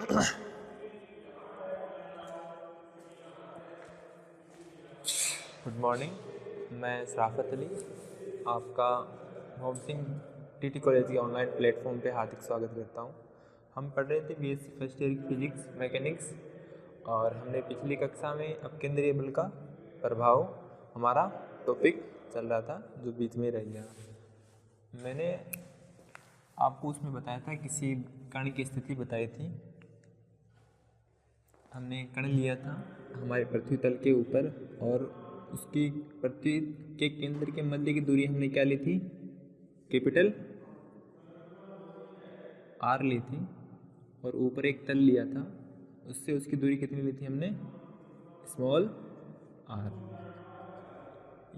Good morning, मैं सराफत अली आपका Mohammad Singh TT college के ऑनलाइन प्लेटफॉर्म पे हार्दिक स्वागत करता हूँ। हम पढ़ रहे थे बीएससी फर्स्ट ईयर की फिजिक्स मैकेनिक्स और हमने पिछली कक्षा में अपकेंद्रीय बल का प्रभाव हमारा टॉपिक चल रहा था जो बीच में रह गया। मैंने आपको उसमें बताया था किसी कण की स्थिति बताई थी। हमने कण लिया था हमारे पृथ्वी तल के ऊपर और उसकी पृथ्वी के केंद्र के मध्य की दूरी हमने क्या ली थी, कैपिटल आर ली थी और ऊपर एक तल लिया था, उससे उसकी दूरी कितनी ली थी हमने, स्मॉल आर।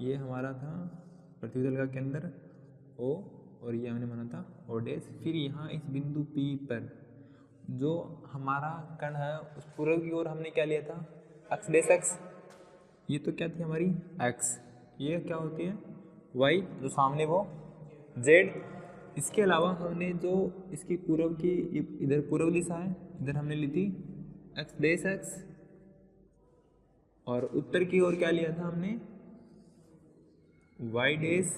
ये हमारा था पृथ्वी तल का केंद्र ओ और ये हमने माना था ओ डैश। फिर यहाँ इस बिंदु P पर जो हमारा कण है उस पूर्व की ओर हमने क्या लिया था, एक्स डैश एक्स। ये तो क्या थी हमारी एक्स, ये क्या होती है वाई, जो सामने वो जेड। इसके अलावा हमने जो इसकी पूर्व की इधर पूर्व दिशा है, इधर हमने ली थी एक्स डैश एक्स और उत्तर की ओर क्या लिया था हमने, वाई डैश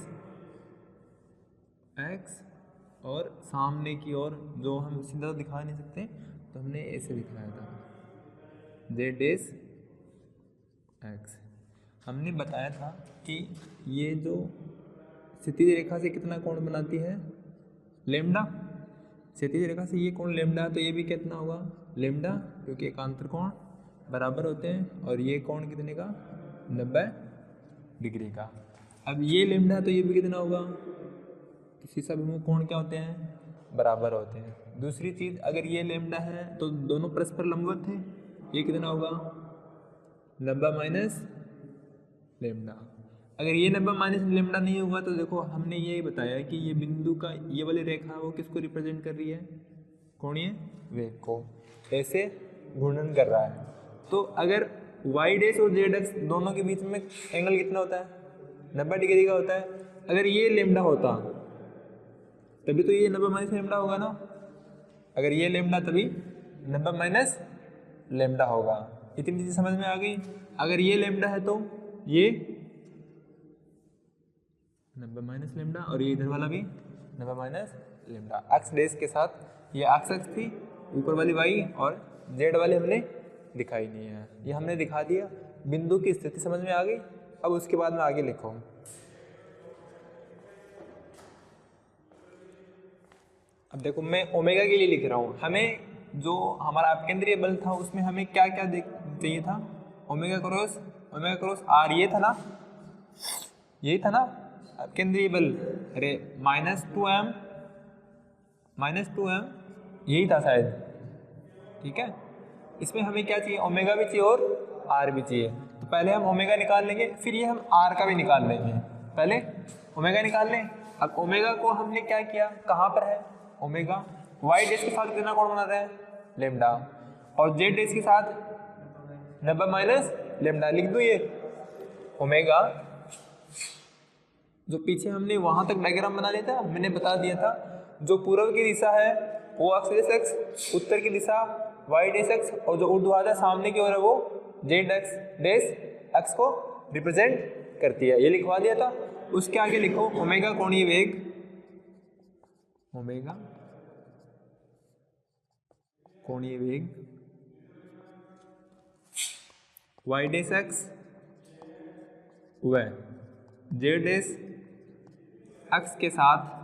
एक्स। और सामने की ओर जो हम सीधा दिखा नहीं सकते तो हमने ऐसे दिखाया था जेड डैश एक्स। हमने बताया था कि ये जो क्षैतिज रेखा से कितना कोण बनाती है, लेमडा। क्षैतिज रेखा से ये कोण लेमडा है तो ये भी कितना होगा लेमडा, क्योंकि एकांतर कोण बराबर होते हैं। और ये कोण कितने का, 90 डिग्री का। अब ये लेमडा तो ये भी कितना होगा, शीर्षाभिमुख कोण क्या होते हैं, बराबर होते हैं। दूसरी चीज, अगर ये लेमडा है तो दोनों परस्पर लंबवत हैं, ये कितना होगा 90 माइनस लेमडा। अगर ये 90 माइनस लेमडा नहीं होगा तो देखो हमने ये बताया कि ये बिंदु का ये वाली रेखा वो किसको रिप्रेजेंट कर रही है, कोणीय वेग को, ऐसे घूर्णन कर रहा है। तो अगर वाई डैश और जेड एक्स दोनों के बीच में एंगल कितना होता है, 90 डिग्री का होता है। अगर ये लेमडा होता तभी तो ये 90 माइनस लेमडा होगा ना, अगर ये लेमडा तभी 90 माइनस लेमडा होगा। इतनी चीज समझ में आ गई। अगर ये लेमडा है तो ये 90 माइनस लेमडा और ये इधर वाला भी 90 माइनस लेमडा। एक्स डैश के साथ ये एक्स एक्स थी, ऊपर वाली वाई और जेड वाली हमने दिखाई नहीं है, ये हमने दिखा दिया। बिंदु की स्थिति समझ में आ गई। अब उसके बाद में आगे लिखो। अब देखो मैं ओमेगा के लिए लिख रहा हूँ। हमें जो हमारा अपकेंद्रीय बल था उसमें हमें क्या क्या चाहिए था, ओमेगा क्रॉस आर, ये था ना, यही था ना अपकेंद्रीय बल। अरे -2m यही था शायद, ठीक है। इसमें हमें क्या चाहिए, ओमेगा भी चाहिए और आर भी चाहिए। तो पहले हम ओमेगा निकाल लेंगे, फिर ये हम आर का भी निकाल लेंगे। पहले ओमेगा निकाल लें। अब ओमेगा को हमने क्या किया, कहाँ पर है ओमेगा, वाई डैश के साथ कितना कोण बना रहा है, लेमडा, और जेड डैश के साथ 90 माइनस लेमडा। लिख दूं ये ओमेगा, जो पीछे हमने वहां तक डायग्राम बना लिया था, मैंने बता दिया था। जो पूर्व की दिशा है वो एक्स डैश एक्स, उत्तर की दिशा वाई डैश एक्स, और जो ऊर्ध्वाधर सामने की ओर है वो जेड एक्स डैश एक्स को रिप्रेजेंट करती है। ये लिखवा दिया था। उसके आगे लिखो ओमेगा कोणीय वेग, ओमेगा कोणीय वेग वाई डैश एक्स व जेड डैश एक्स के साथ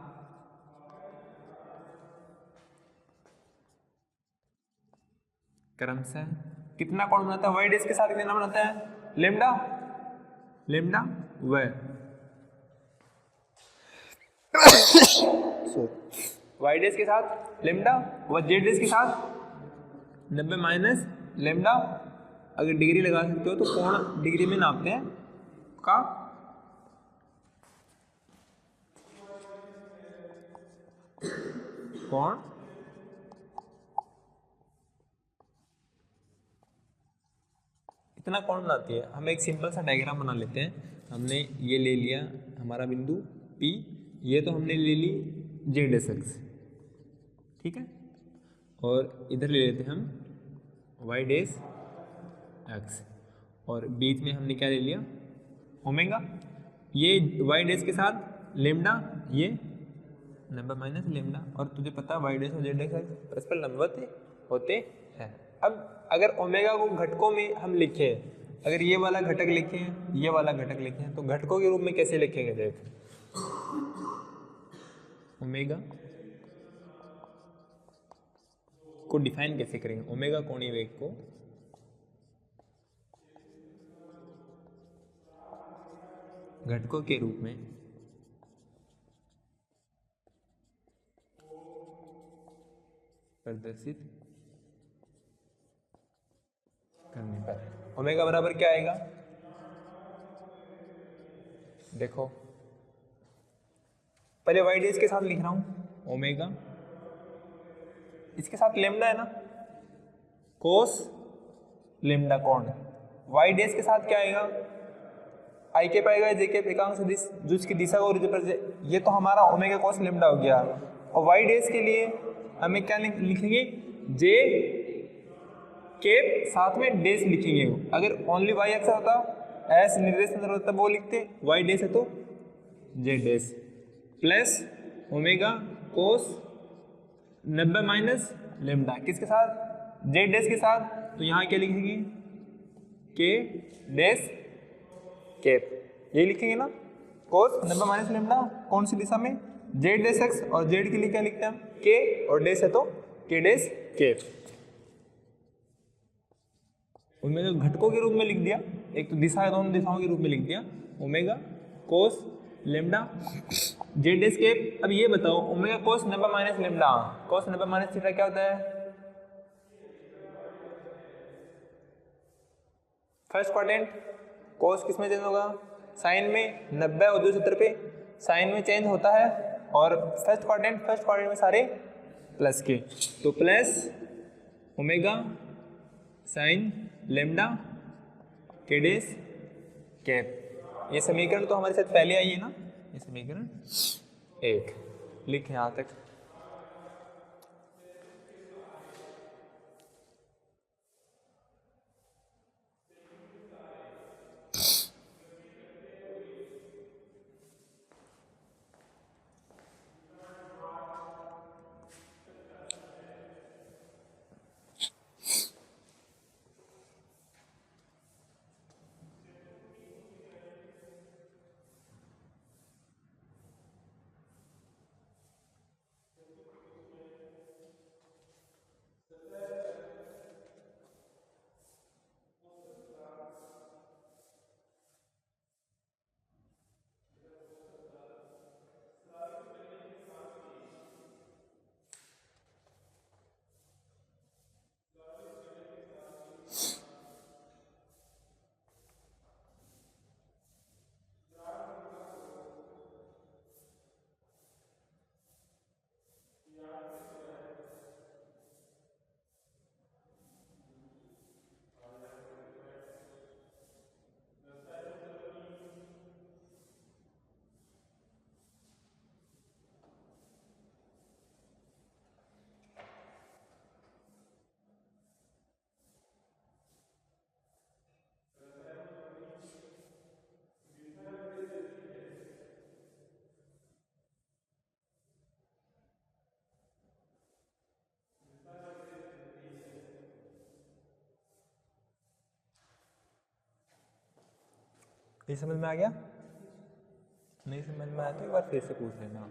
क्रमशः कितना कोण बनाता है, वाई डैश के साथ कितना बनाता है, लेमडा व वाई डैश के साथ लेमडा व जेड डैश के साथ 90 माइनस लेमडा। अगर डिग्री लगा सकते हो तो कोण डिग्री में नापते हैं का, कोण इतना कोण बनाती है। हम एक सिंपल सा डायग्राम बना लेते हैं। हमने ये ले लिया हमारा बिंदु P, ये तो हमने ले ली जेड एस एक्स, ठीक है। और इधर ले लेते हैं हम वाई डेस एक्स, और बीच में हमने क्या ले लिया ओमेगा, ये वाई डेस के साथ लेमडा, ये नंबर माइनस लेमडा, और तुझे पता है वाई डेस और जेड एक्स परस्पर लंबवत होते हैं। अब अगर ओमेगा को घटकों में हम लिखें, अगर ये वाला घटक लिखें, ये वाला घटक लिखें, तो घटकों के रूप में कैसे लिखेंगे देख, ओमेगा को डिफाइन कैसे करेंगे, ओमेगा कोणीय वेग को घटकों के रूप में प्रदर्शित करने पर ओमेगा बराबर क्या आएगा, देखो पहले वाई डेस के साथ लिख रहा हूं ओमेगा, इसके साथ लेमडा है ना, कोस लेमडा कोण, वाई डेस के साथ क्या आएगा, आई के पाएगा जे के एकांक सदिश जो इसकी दिशा को रिप्रेजेंट, ये तो हमारा ओमेगा कोस लेमडा हो गया, और वाई डेस के लिए हमें क्या लिखेंगे, जे के साथ में डेस लिखेंगे, अगर ओनली वाई एक्स होता एस निर्देशन होता तब वो लिखते, वाई डेस है तो जे डेस प्लस ओमेगा कोस 90 माइनस लेमडा किसके साथ, जे डेस के साथ, तो यहाँ क्या लिखेंगे के डेस केप, ये लिखेंगे ना, कोस 90 माइनस लेमडा कौन सी दिशा में, जेड डेस एक्स, और जेड के लिए क्या लिखते हैं हम के, और डेस है तो के डेस केप, उनमें जो घटकों के रूप में लिख दिया, एक तो दिशा है दोनों दिशाओं के रूप में लिख दिया ओमेगा कोस लेमडा जेड डेस केप। अब ये बताओ ओमेगा कोस 90 माइनस लेमडा, कोस 90 माइनस थीटा क्या होता है, फर्स्ट क्वाड्रेंट, कोस किस में चेंज होगा, साइन में, 90 और 270 पे साइन में चेंज होता है, और फर्स्ट क्वाड्रेंट में सारे प्लस के, तो प्लस ओमेगा साइन लेमडा के डेस कैप, ये समीकरण तो हमारे साथ पहले आई है ना, ये समीकरण 1 लिखे यहाँ तक। ये समझ में आ गया, नहीं समझ में आया तो एक बार फिर से पूछ लेना।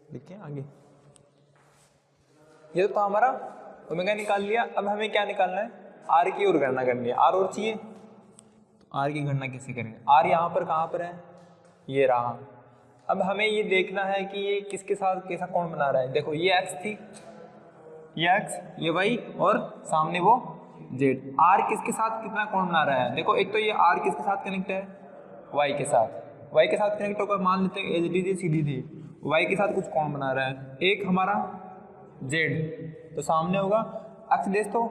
लिखिए आगे। ये तो था हमारा ओमेगा निकाल लिया। अब हमें क्या निकालना है, आर की और गणना करनी है। आर और चाहिए, तो आर की गणना कैसे करेंगे। आर यहाँ पर कहाँ पर है, ये रहा। अब हमें ये देखना है कि ये किसके साथ कैसा कोण बना रहा है। देखो ये एक्स थी, ये एक्स, ये वाई, और सामने वो जेड। आर किसके साथ कितना कोण बना रहा है। देखो एक तो ये आर किसके साथ कनेक्ट है, वाई के साथ। वाई के साथ कनेक्ट होकर मान लेते हैं एज इट इज सीधी थी, वाई के साथ कुछ कोण बना रहा है। एक हमारा जेड, तो सामने होगा एक्स डेश, तो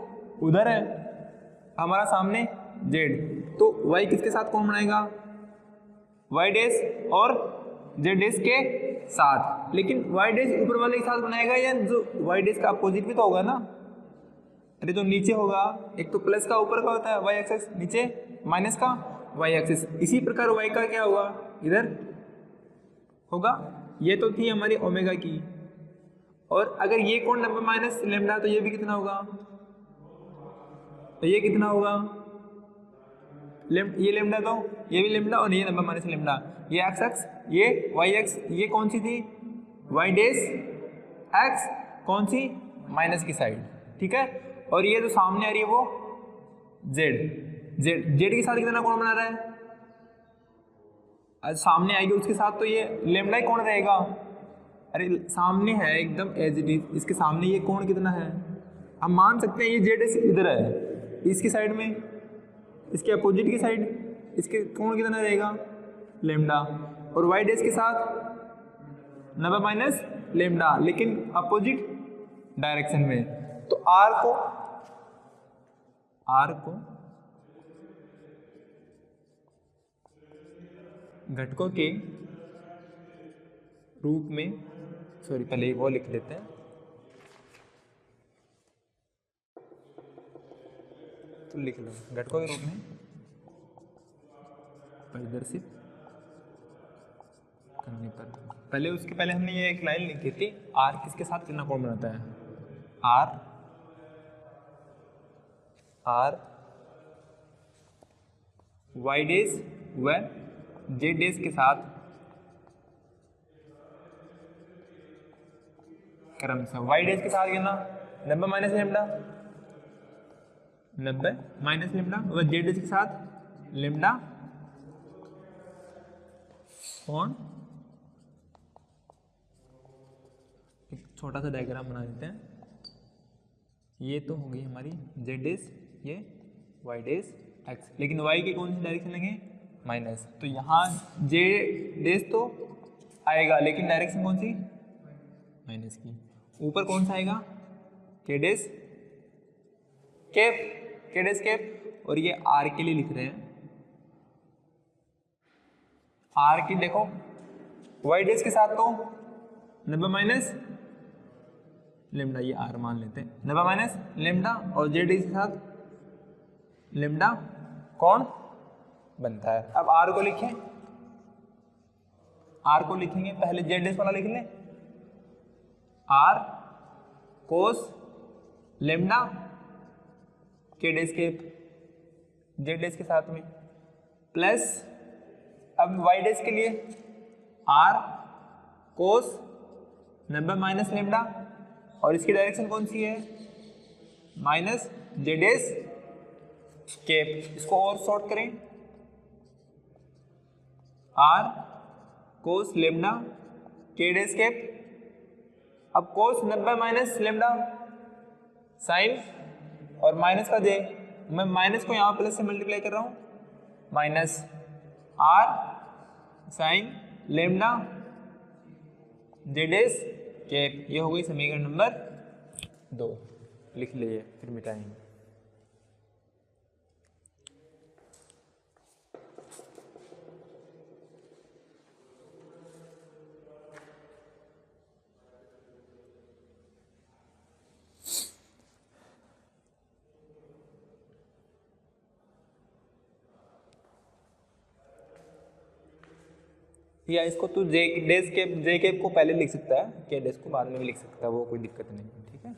उधर है हमारा सामने जेड, तो वाई किसके साथ कोण बनाएगा, वाई डेश और जेड डेश के साथ। लेकिन वाई डेश ऊपर वाले के साथ बनाएगा या जो वाई डेश का अपोजिट भी तो होगा ना। अरे तो नीचे होगा, एक तो प्लस का ऊपर का होता है वाई एक्सिस, नीचे माइनस का वाई एक्सिस। इसी प्रकार वाई का क्या हुआ, इधर होगा। ये तो थी हमारी ओमेगा की, और अगर ये कोण 90 माइनस लेमडा, तो ये भी कितना होगा, तो ये कितना होगा, ये लेमडा, तो ये भी लेमडा, और ये 90 माइनस लेमडा। ये एक्स एक्स, ये वाई एक्स, ये कौन सी थी, वाई डेश एक्स, कौन सी, माइनस की साइड, ठीक है। और ये जो सामने आ रही है वो जेड, जेड के साथ कितना कोण बना रहा है, आज सामने आएगी उसके साथ तो ये लेमडा ही कोण रहेगा। अरे सामने है एकदम एज इट इज, इसके सामने ये कोण कितना है, हम मान सकते हैं ये जेड इधर है, इसकी साइड में, इसके अपोजिट की साइड, इसके कोण कितना रहेगा, लेमडा। और वाई डेश के साथ 90 माइनस लेमडा, लेकिन अपोजिट डायरेक्शन में। तो आर को घटकों के रूप में, सॉरी पहले वो लिख लेते हैं, तो लिख लो घटकों के रूप में प्रदर्शित करने पर। पहले उसके पहले हमने ये एक लाइन लिखी थी, आर किसके साथ कितना कोण बनाता है, आर वाई डेश व जेड डेश के साथ क्रमशः। वाई डेश के साथ कितना, 90 माइनस लेमडा, 90 माइनस लेमडा, और जेड डेश के साथ लेमडा कोण। एक छोटा सा डायग्राम बना देते हैं। ये तो होगी हमारी जेड डेश, ये वाई डेश एक्स, लेकिन वाई की कौन सी डायरेक्शन लेंगे, माइनस। तो यहाँ जे डेश तो आएगा, लेकिन डायरेक्शन कौन सी, माइनस की। ऊपर कौन सा आएगा, के डेश कैप, के डेश कैप। और ये आर के लिए लिख रहे हैं, आर की देखो वाई डेश के साथ तो 90 माइनस लेमडा, ये आर मान लेते हैं, 90 माइनस लेमडा, और जेड डेश के साथ लेमडा कौन बनता है। अब आर को लिखें, आर को लिखेंगे, पहले जेड डेश वाला लिख लें, आर कोस लेमडा के डेश के जेड डेश के साथ में, प्लस अब वाई डेश के लिए आर कोस 90 माइनस लेमडा, और इसकी डायरेक्शन कौन सी है, माइनस जेड डेश केप। इसको और शॉर्ट करें, आर कोस लेमडा के डेश केप। अब कोस 90 माइनस लेमडा साइन, और माइनस का जे, मैं माइनस को यहाँ प्लस से मल्टीप्लाई कर रहा हूँ, minus R sine lambda J dash cap. ये हो गई समीकरण नंबर 2, लिख लीजिए फिर मिटाएंगे। या इसको तू जे डेश के जे कैप को पहले लिख सकता है, के डेश को बाद में भी लिख सकता है, वो कोई दिक्कत नहीं, ठीक है।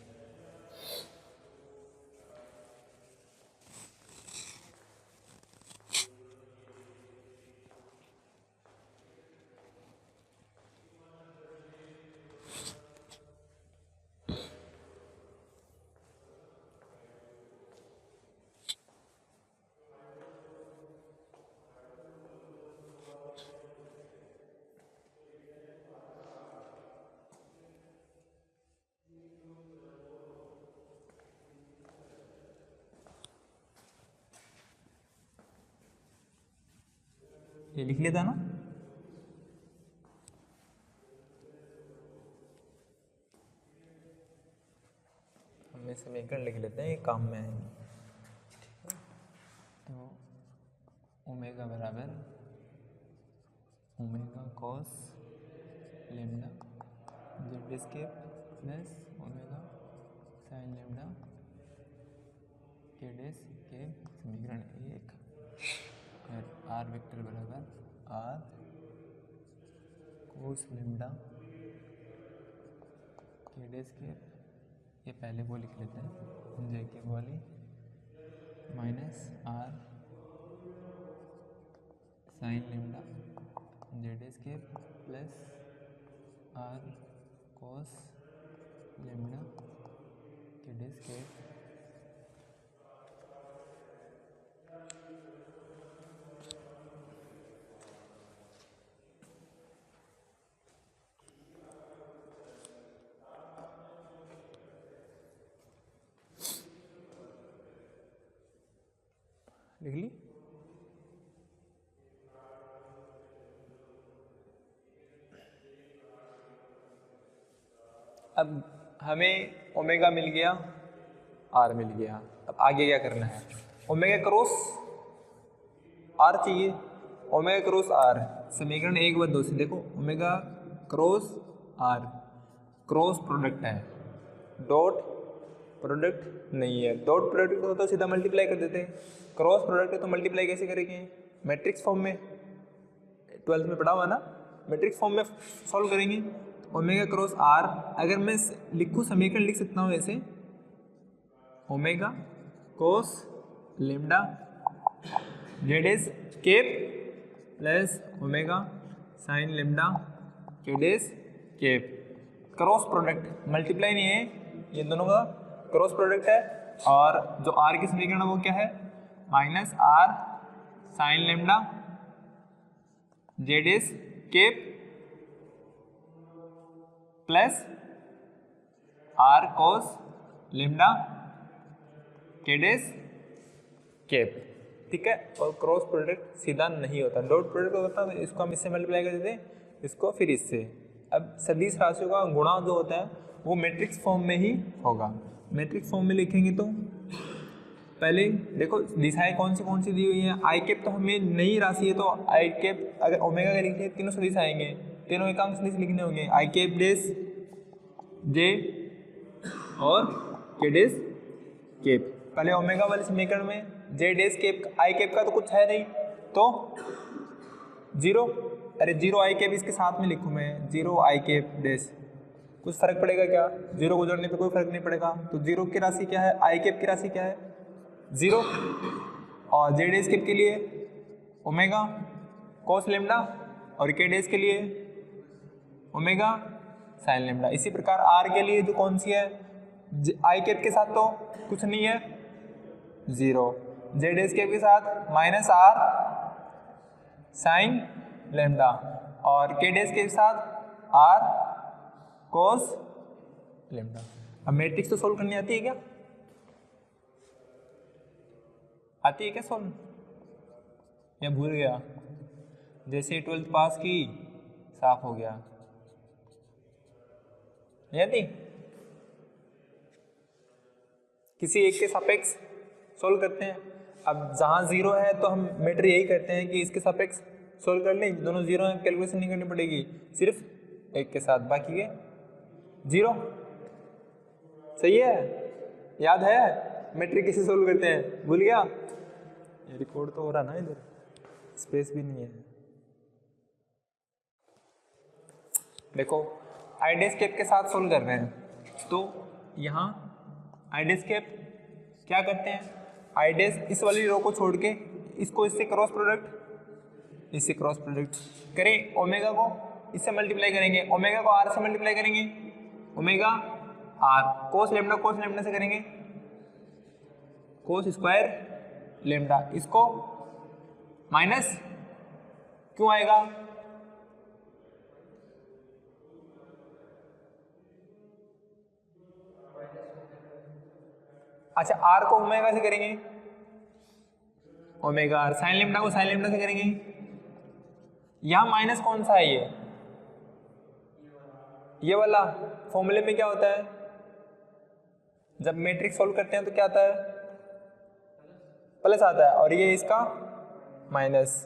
ये लिख लेता ना, हम समीकरण लिख लेते हैं, ये काम में आएंगे। तो ओमेगा बराबर ओमेगा कॉस लेमडा जेड स्केप प्लस ओमेगा साइन लेमडा के डेस के समीकरण 1 आर वेक्टर बराबर आर कोस लेमडा के डेस के, ये पहले वो लिख लेते हैं जे के वाली minus R sine lambda Z स्केप प्लस आर कोस लेमडा के डेस के लिख ली। अब हमें ओमेगा मिल गया, आर मिल गया। अब आगे क्या करना है, ओमेगा क्रॉस आर चाहिए, ओमेगा क्रॉस आर समीकरण 1 व 2 से देखो, omega cross R cross product है, डॉट प्रोडक्ट नहीं है। डॉट प्रोडक्ट को तो सीधा मल्टीप्लाई कर देते हैं, क्रॉस प्रोडक्ट है तो मल्टीप्लाई कैसे करेंगे, मैट्रिक्स फॉर्म में, 12th में पढ़ा हुआ ना, मैट्रिक्स फॉर्म में सॉल्व करेंगे। ओमेगा क्रॉस आर अगर मैं लिखूँ समीकरण लिख सकता हूँ ऐसे, omega cos lambda Z S cap plus omega sine lambda Z S cap, cross product multiply नहीं है, ये दोनों का क्रॉस प्रोडक्ट है। और जो आर की समीकरण है वो क्या है, minus R sine lambda Z S cap plus R cos lambda Z S cap, ठीक है। और क्रॉस प्रोडक्ट सीधा नहीं होता, डॉट प्रोडक्ट होता है, इसको हम इससे मल्टीप्लाई कर देते हैं, इसको फिर इससे। अब सदिश राशियों का गुणा जो होता है वो मैट्रिक्स फॉर्म में ही होगा। मैट्रिक्स फॉर्म में लिखेंगे तो पहले देखो दिशाएं कौन सी दी हुई है, आई कैप तो हमें नई राशि है, तो आई कैप अगर ओमेगा का लिखते हैं तीनों सदिश आएंगे, तीनों एकांक सदिश लिखने होंगे, आई कैप डेस जे और के डेस केप। पहले ओमेगा वाले समीकरण में जे डेस केप आई कैप का तो कुछ है नहीं, तो जीरो, अरे जीरो आई कैप इसके साथ में लिखूँ मैं, जीरो आई कैप डेस, कुछ फर्क पड़ेगा क्या, जीरो को जोड़ने पे कोई फर्क नहीं पड़ेगा। तो जीरो की राशि क्या है, आई कैप की राशि क्या है, जीरो। और जेड एस केप के लिए ओमेगा कोस लेमडा और के डेस के लिए ओमेगा साइन लेमडा। इसी प्रकार आर के लिए जो कौन सी है, आई कैप के साथ तो कुछ नहीं है, जीरो, जेड एस केप के साथ माइनस आर साइन लेमडा और के डेस के साथ आर कोस लेमडा। अब मैट्रिक्स तो सोल्व करनी आती है क्या, आती है क्या सोल्व, या भूल गया, जैसे 12th पास की साफ हो गया, यानी किसी एक के सापेक्ष सोल्व करते हैं। अब जहाँ जीरो है तो हम मैटर यही करते हैं कि इसके सापेक्ष सोल्व कर लें, दोनों जीरो हैं, कैलकुलेशन नहीं करनी पड़ेगी, सिर्फ एक के साथ, बाकी के जीरो। सही है, याद है मैट्रिक कैसे सोल्व करते हैं, भूल गया, ये रिकॉर्ड तो हो रहा ना, इधर स्पेस भी नहीं है। देखो आइडेस्केप के साथ सोल्व कर रहे हैं, तो यहाँ आइडेस्केप क्या करते हैं, आइडेस इस वाली रो को छोड़ के इसको इससे क्रॉस प्रोडक्ट, इससे क्रॉस प्रोडक्ट करें, ओमेगा को इससे मल्टीप्लाई करेंगे, ओमेगा को आर से मल्टीप्लाई करेंगे, ओमेगा आर, कोस लेमडा से करेंगे कोस स्क्वायर लेमडा, इसको माइनस क्यों आएगा, अच्छा आर को ओमेगा से करेंगे, ओमेगा आर, साइन लेमडा को साइन लेमडा से करेंगे, यहाँ माइनस कौन सा है ये वाला। फॉर्मूले में क्या होता है, जब मैट्रिक्स सॉल्व करते हैं तो क्या आता है, प्लस आता है, और ये इसका माइनस।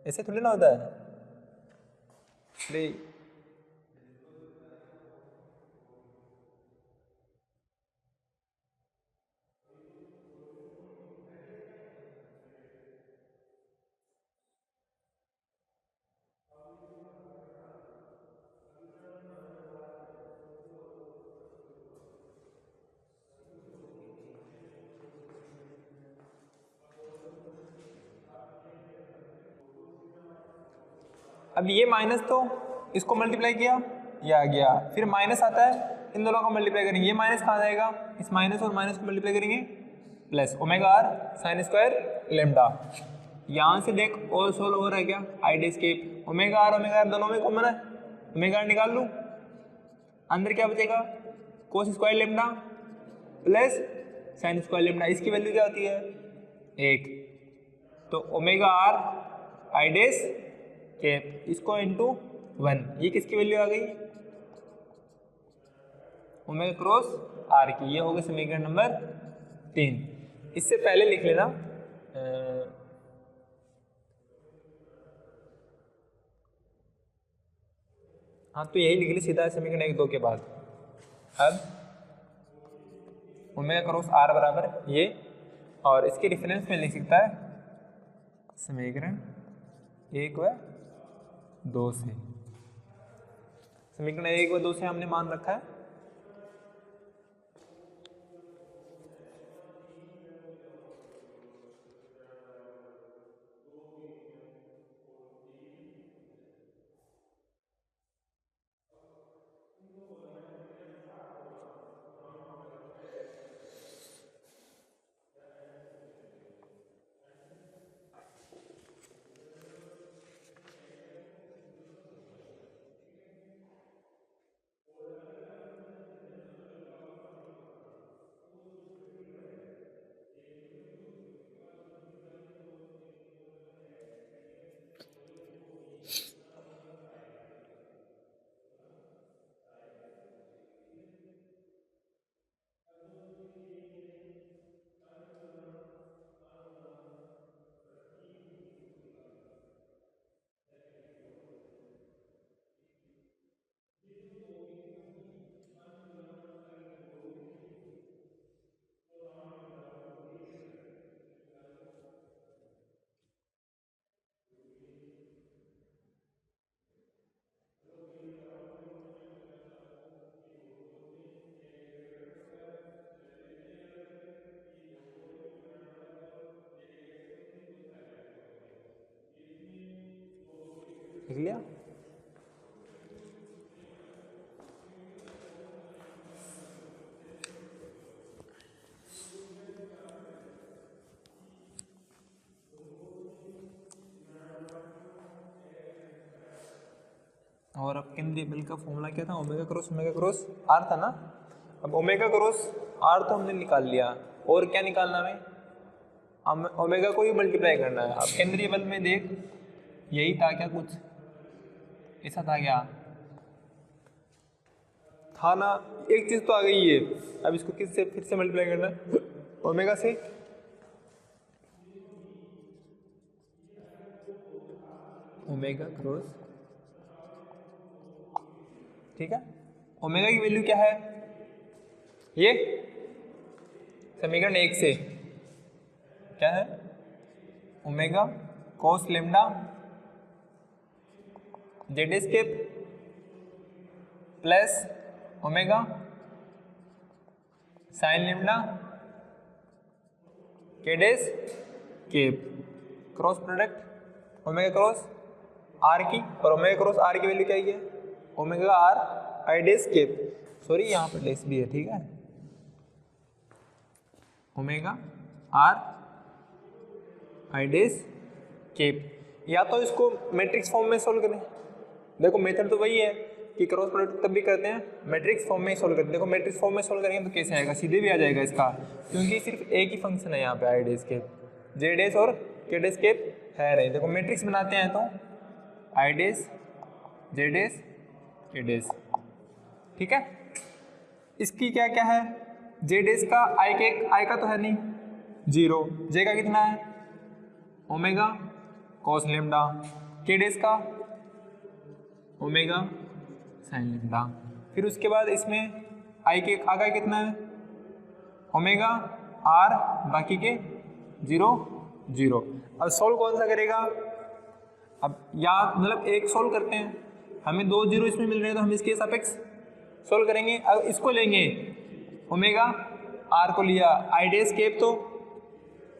ऐसे थोड़ी ना होता है। अब ये माइनस तो इसको मल्टीप्लाई किया, ये आ गया, फिर माइनस आता है, इन दोनों का मल्टीप्लाई करेंगे, ये माइनस कहाँ जाएगा, इस माइनस और माइनस को मल्टीप्लाई करेंगे, plus omega R sine square lambda. यहाँ से देख और सोल्व हो रहा है क्या, आई डी स्केप, ओमेगा आर दोनों में कॉमन है, ओमेगा आर निकाल लूँ, अंदर क्या बचेगा, cos square lambda plus sine square lambda. इसकी वैल्यू क्या होती है, 1। तो ओमेगा आर आई डेस कैप, इसको इंटू 1, ये किसकी वैल्यू आ गई, ओमेगा क्रॉस आर की। ये होगा समीकरण नंबर 3। इससे पहले लिख लेना हाँ, तो यही लिख ली सीधा समीकरण 1-2 के बाद। अब ओमेगा क्रॉस आर बराबर ये, और इसके रेफरेंस में लिख सकता है समीकरण 1 व 2 से। समीकरण 1 व 2 से हमने मान रखा है लिख लिया। और अब केंद्रीय बल का फॉर्मूला क्या था, ओमेगा क्रॉस आर था ना। अब ओमेगा क्रॉस आर तो हमने निकाल लिया, और क्या निकालना हमें, ओमेगा को ही मल्टीप्लाई करना है। अब केंद्रीय बल में देख, यही था क्या, कुछ ऐसा था क्या, था ना, एक चीज तो आ गई है। अब इसको किससे फिर से मल्टीप्लाई करना है, ओमेगा से। ओमेगा क्रॉस, ठीक है। ओमेगा की वैल्यू क्या है, ये समीकरण 1 से क्या है, ओमेगा कोस लेमडा जेड स्केप प्लस ओमेगा साइन लेमडा के डेस cap, cross product omega cross R की, और ओमेगा क्रॉस आर की वैल्यू क्या है, ओमेगा आर आई डेस केप, सॉरी यहाँ पर डेस भी है, ठीक है, ओमेगा आर आई डेस केप। या तो इसको मैट्रिक्स फॉर्म में सोल्व करें, देखो मेथड तो वही है कि क्रॉस प्रोडक्ट तब भी करते हैं, मैट्रिक्स फॉर्म में ही सोल्व करते हैं। देखो मैट्रिक्स फॉर्म में सोल्व करेंगे तो कैसे आएगा, सीधे भी आ जाएगा इसका, क्योंकि सिर्फ एक ही फंक्शन है यहाँ पे, आई डेस केप, जेड एस और के डेस केप है नहीं। देखो मैट्रिक्स बनाते हैं तो आई डेज जे डेज के डेज, ठीक है। इसकी क्या क्या है, जे डेज का आई का तो है नहीं 0, जे का कितना है ओमेगा कॉस लेमडा, के डेज का ओमेगा साइन लेमडा। फिर उसके बाद इसमें आई के आगा कितना है ओमेगा आर, बाकी के 0 0। अब सोल्व कौन सा करेगा, अब याद मतलब एक सोल्व करते हैं, हमें 2 0 इसमें मिल रहे हैं तो हम इसके सापेक्ष सोल्व करेंगे। अब इसको लेंगे ओमेगा आर को लिया, आई डेज केप तो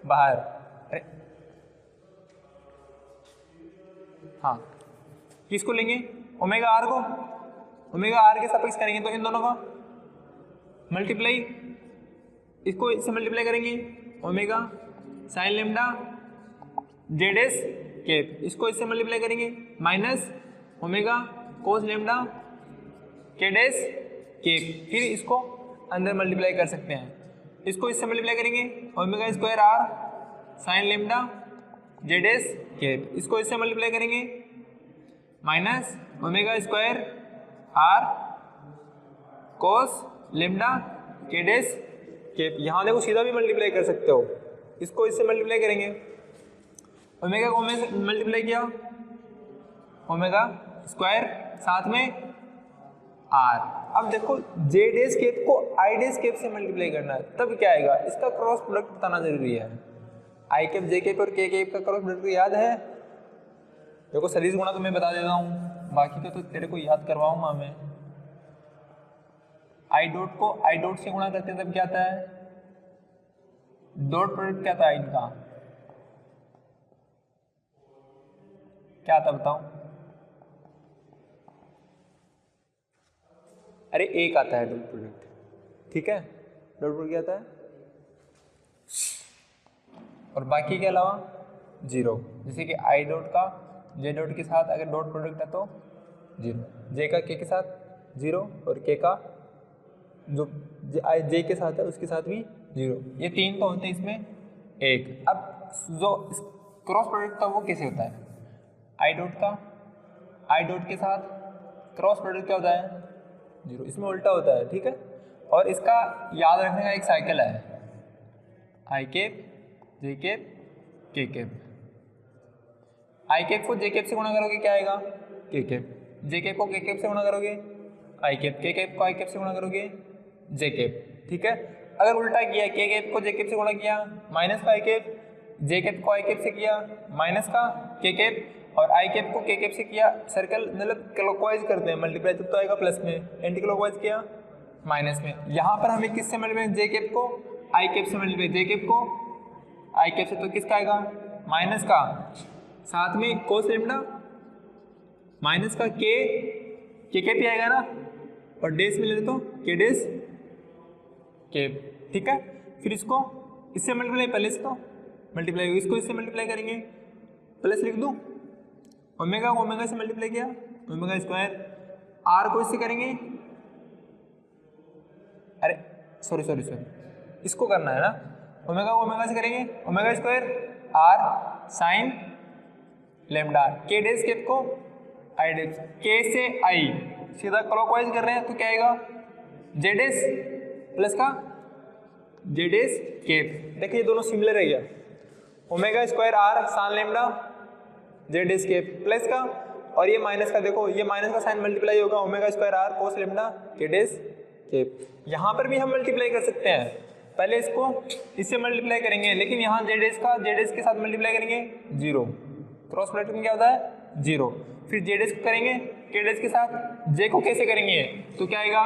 बाहर, अरे हाँ किसको लेंगे ओमेगा आर को, ओमेगा आर के सापेक्ष करेंगे तो इन दोनों का मल्टीप्लाई, इसको इससे मल्टीप्लाई करेंगे omega sine lambda Z S cap, इसको इससे मल्टीप्लाई करेंगे माइनस ओमेगा कोस लेमडा के डेस केप, फिर इसको अंदर मल्टीप्लाई कर सकते हैं, इसको इससे मल्टीप्लाई करेंगे omega square R sine lambda Z S cap, इसको इससे मल्टीप्लाई करेंगे minus omega square R cos lambda के डेस केप। यहाँ देखो सीधा भी मल्टीप्लाई कर सकते हो, इसको इससे मल्टीप्लाई करेंगे, ओमेगा को मल्टीप्लाई किया ओमेगा स्क्वायर साथ में आर। अब देखो जे डेस केप को आई डेस केप से मल्टीप्लाई करना है, तब क्या आएगा, इसका क्रॉस प्रोडक्ट बताना जरूरी है। आई केप जे केप और के केप का क्रॉस प्रोडक्ट याद है, देखो सदिश गुणा तो मैं बता देता हूँ, बाकी का तो तेरे को याद करवाऊंगा मैं। आई डॉट को आई डॉट से गुणा करते हैं तब क्या आता है, डॉट प्रोडक्ट क्या था इनका, क्या था बताओ, अरे एक आता है डॉट प्रोडक्ट, ठीक है, डॉट प्रोडक्ट क्या आता है, और बाकी के अलावा 0, जैसे कि आई डॉट का जे डॉट के साथ अगर डॉट प्रोडक्ट है तो 0, जे का के साथ 0 और के का जो जे के साथ है उसके साथ भी 0, ये 3 तो होते हैं इसमें 1। अब जो क्रॉस प्रोडक्ट था वो कैसे होता है, आई डॉट के साथ क्रॉस प्रोडक्ट क्या होता है 0, इसमें उल्टा होता है, ठीक है। और इसका याद रखने का एक साइकिल है, आई केप जे केप के केप, आई केप को जे केप से गुणा करोगे क्या आएगा के केप, जे केप को के केप से गुणा करोगे आई केप, के केप को आई केप से गुणा करोगे जे केप, ठीक है। अगर उल्टा किया के केप को जे केप से गुणा किया माइनस का आई केप, जे केप को आई केप से किया माइनस का के केप, और आई केप को के केप से किया, सर्कल मतलब क्लॉकवाइज करते हैं मल्टीप्लाई, तब तो आएगा प्लस में, एंटी क्लॉकवाइज किया माइनस में। यहाँ पर हमें किससे मल्टीप्लाई, जे केप को आई केप से मल्टीप्लाई, जे केप को आई केप से, तो किसका आएगा माइनस का, साथ में कोस लेमडा माइनस का के केप ही आएगा ना, और डेस में ले तो के डेस केप, ठीक है। फिर इसको इससे मल्टीप्लाई, पहले इसको मल्टीप्लाई, इसको इससे मल्टीप्लाई करेंगे, प्लस लिख दूं, ओमेगा को ओमेगा से मल्टीप्लाई किया ओमेगा स्क्वायर, आर को इससे करेंगे, अरे सॉरी इसको करना है ना, ओमेगा को ओमेगा से करेंगे omega square R sine lambda, के डेस केप को आई डेस, के से आई सीधा क्लॉकवाइज कर रहे हैं तो क्या आएगा जेड एस प्लस का जेड एस केप। देखिए दोनों सिमिलर है, omega square R sine lambda Z S cap plus का, और ये माइनस का, देखो ये माइनस का साइन मल्टीप्लाई होगा omega square R cos lambda Z S cap. यहाँ पर भी हम मल्टीप्लाई कर सकते हैं, पहले इसको इससे मल्टीप्लाई करेंगे, लेकिन यहाँ जेड एस के साथ मल्टीप्लाई करेंगे 0, क्रॉस प्रोडक्ट में क्या होता है 0, फिर जेड एस को करेंगे के डेस के साथ, जे को कैसे करेंगे तो क्या आएगा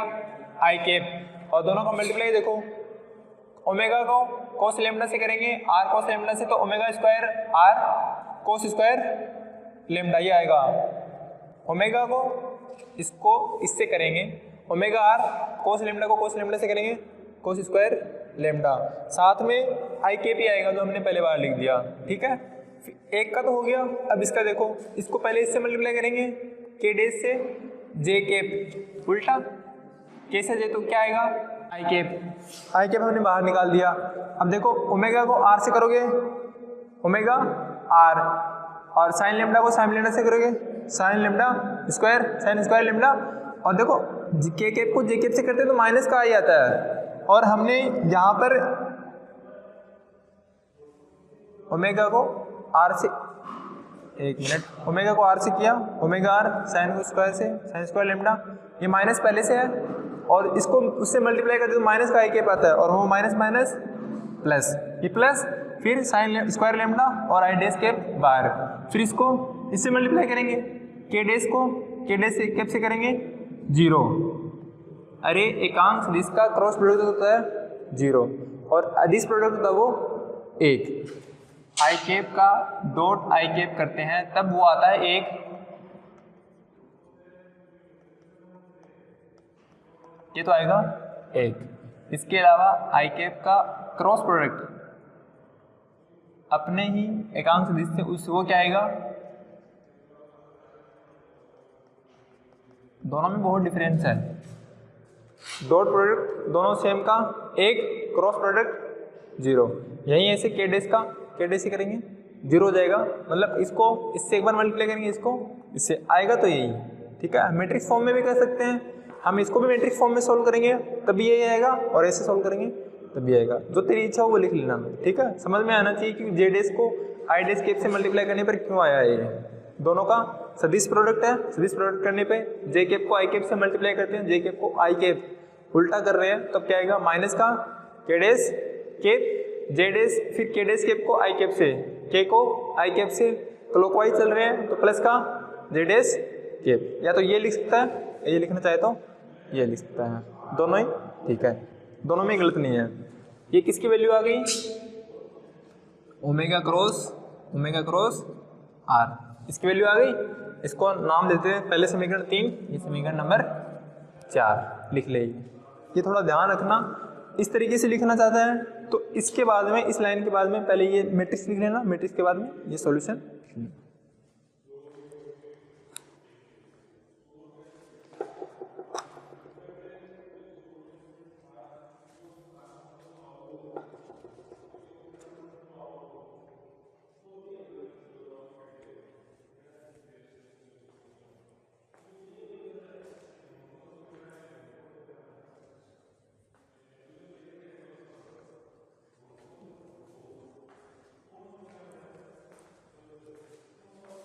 आई केप, और दोनों का मल्टीप्लाई देखो, ओमेगा को कोस लेमडा से करेंगे आर कोस लेमडा से, तो omega square R cos square lambda ये आएगा, ओमेगा को इसको इससे करेंगे ओमेगा आर कोस लेमडा को कोस लेमडा से करेंगे कोस स्क्वायर लेमडा, साथ में आई केप ही आएगा जो हमने पहले बार लिख दिया, ठीक है। एक का तो हो गया, अब इसका देखो, इसको पहले इससे मल्टीप्लाई करेंगे के डेस से, जे केप उल्टा, के से जे तो क्या आएगा आई केप हमने बाहर निकाल दिया। अब देखो ओमेगा को आर से करोगे ओमेगा आर, और साइन लेमडा को साइन लेमडा से करोगे sine lambda square sine square lambda, और देखो के कैप को जे कैप से करते हैं तो माइनस का आई आता है, और हमने यहाँ पर ओमेगा को आर से, एक मिनट, ओमेगा को आर से किया, ओमेगा आर साइन को स्क्वायर से साइन स्क्वायर लेमडा, ये माइनस पहले से है और इसको उससे मल्टीप्लाई करते तो माइनस का आई कैप आता है, और वो माइनस माइनस प्लस, ये प्लस फिर साइन स्क्वायर लेमडा और आई डैश कैप बाहर, फिर इसको इससे मल्टीप्लाई करेंगे, के डैश को के डैश से कैप से करेंगे 0। अरे एकांक सदिश का क्रॉस प्रोडक्ट होता है 0 और अदिश प्रोडक्ट होता है वो 1। आई कैप का डॉट आई कैप करते हैं तब वो आता है 1, ये तो आएगा 1। इसके अलावा आई कैप का क्रॉस प्रोडक्ट अपने ही एकांक सदिश से उस वो क्या आएगा, दोनों में बहुत डिफरेंस है, डॉट प्रोडक्ट दोनों सेम का 1, क्रॉस प्रोडक्ट 0। यही ऐसे के डैश का के डैश से करेंगे 0 हो जाएगा, मतलब इसको इससे एक बार मल्टीप्लाई करेंगे, इसको इससे आएगा तो यही, ठीक है। मैट्रिक्स फॉर्म में भी कर सकते हैं, हम इसको भी मैट्रिक्स फॉर्म में सोल्व करेंगे तभी यही आएगा, और ऐसे सोल्व करेंगे तभी आएगा, जो तेरी इच्छा हो वो लिख लेना, ठीक है। समझ में आना चाहिए कि जे डैश को आई डैश कैप से मल्टीप्लाई करने पर क्यों आया है, ये दोनों का सदिश प्रोडक्ट है, सदिश प्रोडक्ट करने पे जे कैप को आई कैप से मल्टीप्लाई करते हैं, जे कैप को आई कैप उल्टा कर रहे हैं तब क्या आएगा, माइनस का के डैश कैप जे डैश, फिर के डैश कैप को आई कैप से, के को आई कैप से क्लॉकवाइज चल रहे हैं तो प्लस का जे डैश कैप, या तो ये लिख सकता है, ये लिखना चाहे तो ये लिख सकता है, दोनों ही ठीक है, दोनों में गलत नहीं है। ये किसकी वैल्यू आ गई, ओमेगा क्रॉस आर, इसकी वैल्यू आ गई। इसको नाम देते हैं पहले समीकरण 3, ये समीकरण नंबर 4 लिख ले। ये थोड़ा ध्यान रखना, इस तरीके से लिखना चाहता है तो इसके बाद में, इस लाइन के बाद में पहले ये मैट्रिक्स लिख लेना, मैट्रिक्स के बाद में ये सॉल्यूशन।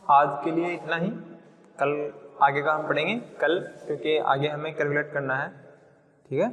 आज के लिए इतना ही, कल आगे का हम पढ़ेंगे कल, क्योंकि आगे हमें कैलकुलेट करना है, ठीक है।